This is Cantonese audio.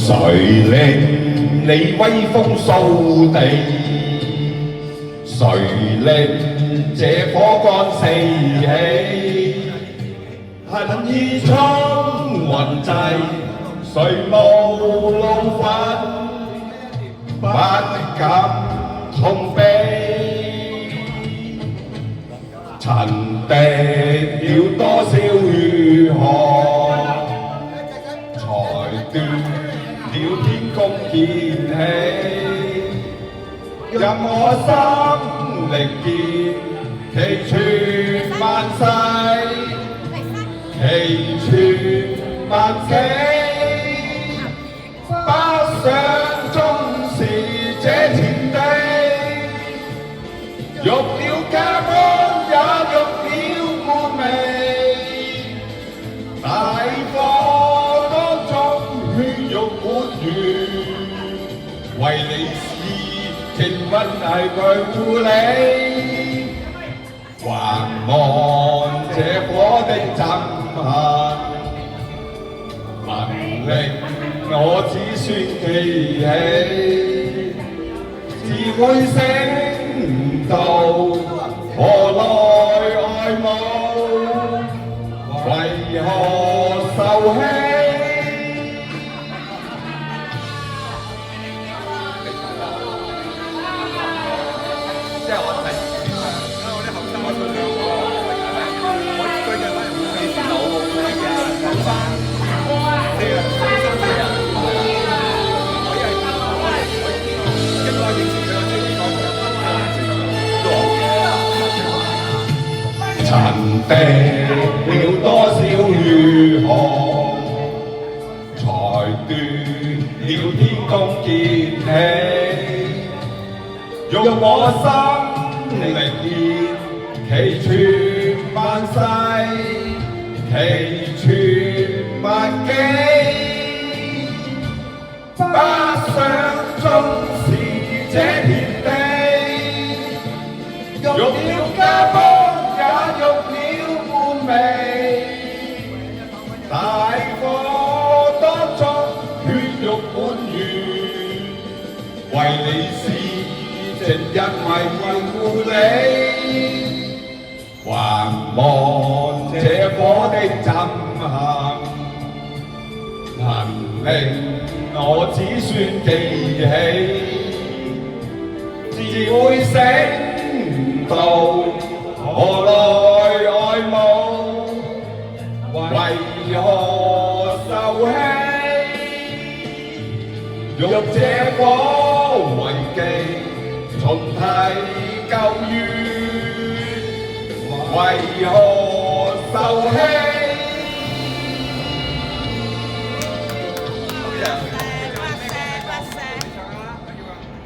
誰令你威風掃地？誰令這火幹四起？恨意衝雲際，誰無怒憤，不敢痛悲。曾滴了多少血汗，才斷了天公劍氣。任我心力竭，祈傳萬世，祈傳萬死。不想終是這田地，欲了家邦也欲了門楣。大火當中血肉滿園，為你是情分係佢護理。還望這火的震撼，能令我子孫記起，自會醒到何來愛慕，為何受欺？即係我第二次唱，我啲後生我唱兩個，我最近翻入去先有後生，你啊，後生嘅人，我係一個認識佢嘅最地方，曾滴了多少血汗，才斷了天公劍氣。用我心力竭，祈傳萬世，祈傳萬紀。不想終是這田地，欲了家邦也欲了門楣。大火當中血肉滿園，為你是正因為要護你，還望這火的震撼，能令我子孫記起，自會醒到何來愛慕，為何受欺？欲這火為記，重提舊怨，為何受欺？